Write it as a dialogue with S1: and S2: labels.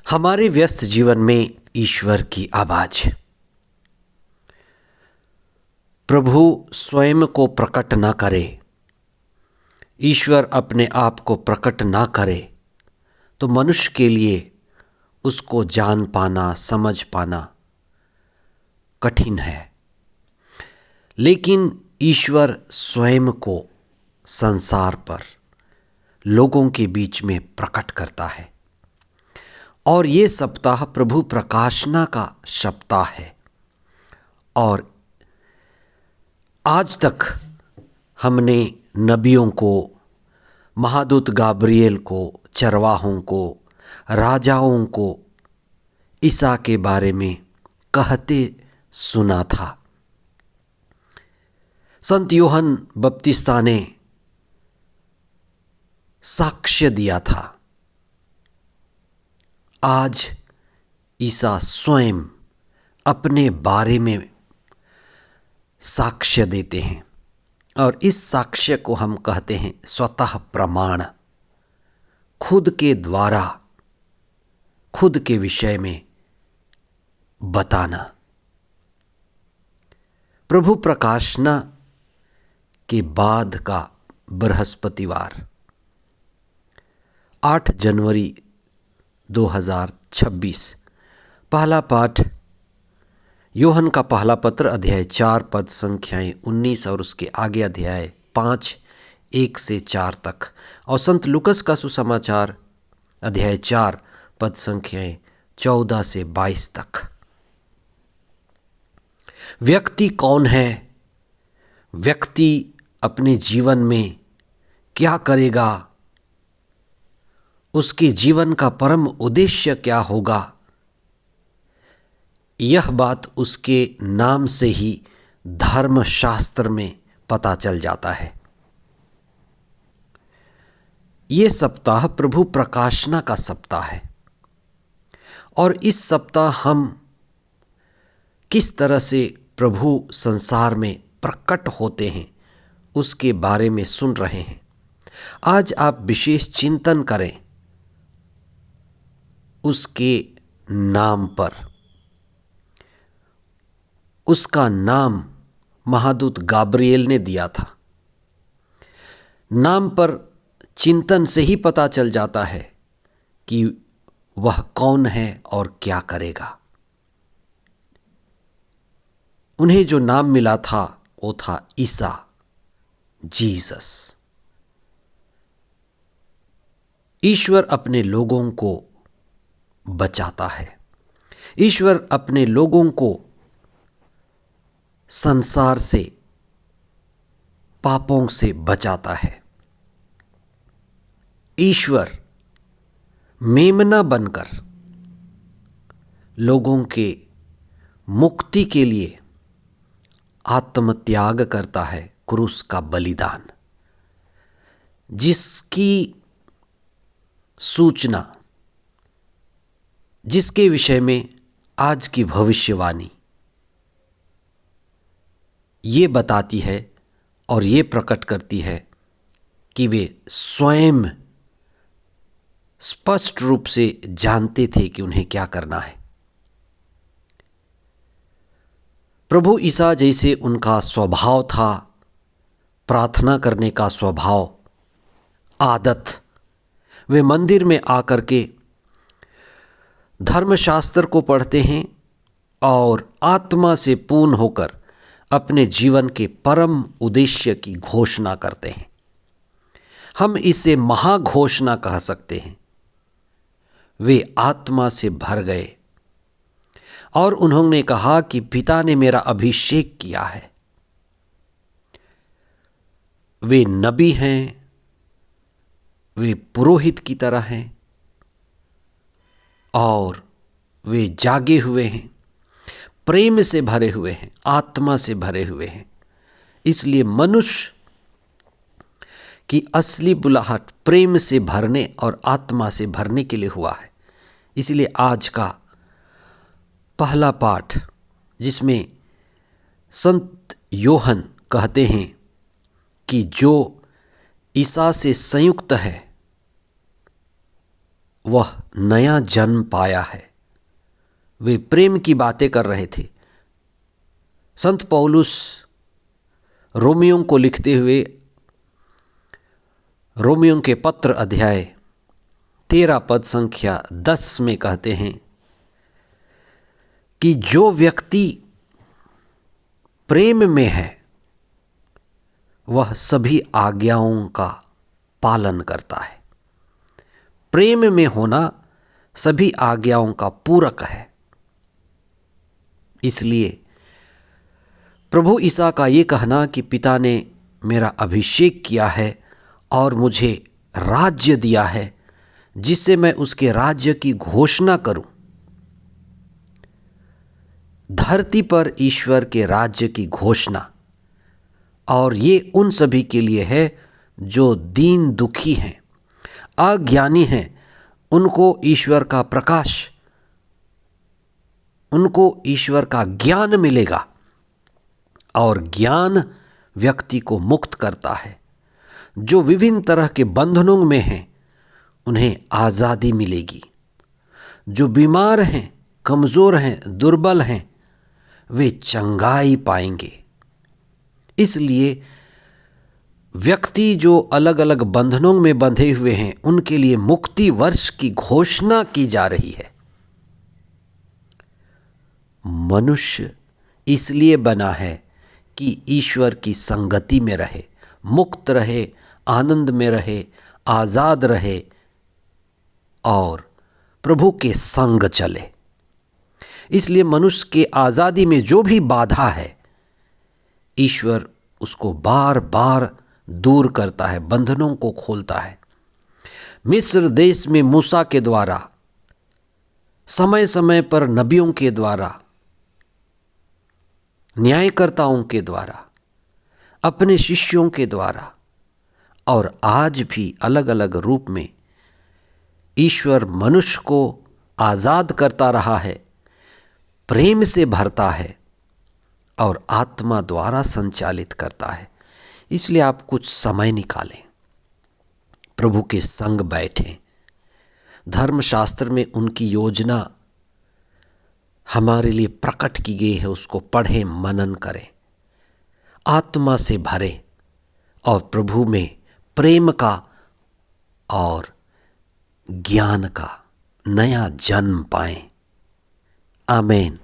S1: हमारे व्यस्त जीवन में ईश्वर की आवाज। प्रभु स्वयं को प्रकट ना करे, ईश्वर अपने आप को प्रकट ना करे तो मनुष्य के लिए उसको जान पाना, समझ पाना कठिन है। लेकिन ईश्वर स्वयं को संसार पर लोगों के बीच में प्रकट करता है। और ये सप्ताह प्रभु प्रकाशना का सप्ताह है। और आज तक हमने नबियों को, महादूत गाब्रिएल को, चरवाहों को, राजाओं को ईसा के बारे में कहते सुना था। संत यूहन्ना बपतिस्ता ने साक्ष्य दिया था। आज ईसा स्वयं अपने बारे में साक्ष्य देते हैं और इस साक्ष्य को हम कहते हैं स्वतः प्रमाण। खुद के द्वारा खुद के विषय में बताना। प्रभु प्रकाशना के बाद का बृहस्पतिवार 8 जनवरी 2026। पहला पाठ यूहन्ना का पहला पत्र अध्याय 4 पद संख्याएं 19 और उसके आगे अध्याय 5 1 से 4 तक, और संत लूकस का सुसमाचार अध्याय 4 पद संख्याएं 14 से 22 तक। व्यक्ति कौन है? व्यक्ति अपने जीवन में क्या करेगा? उसके जीवन का परम उद्देश्य क्या होगा? यह बात उसके नाम से ही धर्मशास्त्र में पता चल जाता है। ये सप्ताह प्रभु प्रकाशना का सप्ताह है और इस सप्ताह हम किस तरह से प्रभु संसार में प्रकट होते हैं उसके बारे में सुन रहे हैं। आज आप विशेष चिंतन करें उसके नाम पर। उसका नाम महादूत गाब्रिएल ने दिया था। नाम पर चिंतन से ही पता चल जाता है कि वह कौन है और क्या करेगा। उन्हें जो नाम मिला था वो था ईसा, जीसस। ईश्वर अपने लोगों को बचाता है। ईश्वर अपने लोगों को संसार से, पापों से बचाता है। ईश्वर मेमना बनकर लोगों के मुक्ति के लिए आत्मत्याग करता है, क्रूस का बलिदान, जिसकी सूचना, जिसके विषय में आज की भविष्यवाणी ये बताती है और ये प्रकट करती है कि वे स्वयं स्पष्ट रूप से जानते थे कि उन्हें क्या करना है। प्रभु ईसा जैसे उनका स्वभाव था, प्रार्थना करने का स्वभाव, आदत, वे मंदिर में आकर के धर्मशास्त्र को पढ़ते हैं और आत्मा से पूर्ण होकर अपने जीवन के परम उद्देश्य की घोषणा करते हैं। हम इसे महाघोषणा कह सकते हैं। वे आत्मा से भर गए और उन्होंने कहा कि पिता ने मेरा अभिषेक किया है। वे नबी हैं, वे पुरोहित की तरह हैं और वे जागे हुए हैं, प्रेम से भरे हुए हैं, आत्मा से भरे हुए हैं। इसलिए मनुष्य की असली बुलाहट प्रेम से भरने और आत्मा से भरने के लिए हुआ है। इसलिए आज का पहला पाठ, जिसमें संत यूहन्ना कहते हैं कि जो ईसा से संयुक्त है वह नया जन्म पाया है। वे प्रेम की बातें कर रहे थे। संत पौलुस रोमियों को लिखते हुए रोमियों के पत्र अध्याय 13 पद संख्या 10 में कहते हैं कि जो व्यक्ति प्रेम में है वह सभी आज्ञाओं का पालन करता है। प्रेम में होना सभी आज्ञाओं का पूरक है। इसलिए प्रभु ईसा का ये कहना कि पिता ने मेरा अभिषेक किया है और मुझे राज्य दिया है जिससे मैं उसके राज्य की घोषणा करूं। धरती पर ईश्वर के राज्य की घोषणा, और ये उन सभी के लिए है जो दीन दुखी हैं, अज्ञानी हैं। उनको ईश्वर का प्रकाश, उनको ईश्वर का ज्ञान मिलेगा और ज्ञान व्यक्ति को मुक्त करता है। जो विभिन्न तरह के बंधनों में हैं उन्हें आज़ादी मिलेगी। जो बीमार हैं, कमज़ोर हैं, दुर्बल हैं, वे चंगाई पाएंगे। इसलिए व्यक्ति जो अलग अलग बंधनों में बंधे हुए हैं उनके लिए मुक्ति वर्ष की घोषणा की जा रही है। मनुष्य इसलिए बना है कि ईश्वर की संगति में रहे, मुक्त रहे, आनंद में रहे, आज़ाद रहे और प्रभु के संग चले। इसलिए मनुष्य के आज़ादी में जो भी बाधा है ईश्वर उसको बार बार दूर करता है, बंधनों को खोलता है। मिस्र देश में मूसा के द्वारा, समय समय पर नबियों के द्वारा, न्यायकर्ताओं के द्वारा, अपने शिष्यों के द्वारा और आज भी अलग अलग रूप में ईश्वर मनुष्य को आज़ाद करता रहा है, प्रेम से भरता है और आत्मा द्वारा संचालित करता है। इसलिए आप कुछ समय निकालें, प्रभु के संग बैठें। धर्मशास्त्र में उनकी योजना हमारे लिए प्रकट की गई है, उसको पढ़ें, मनन करें, आत्मा से भरे और प्रभु में प्रेम का और ज्ञान का नया जन्म पाएं। आमीन।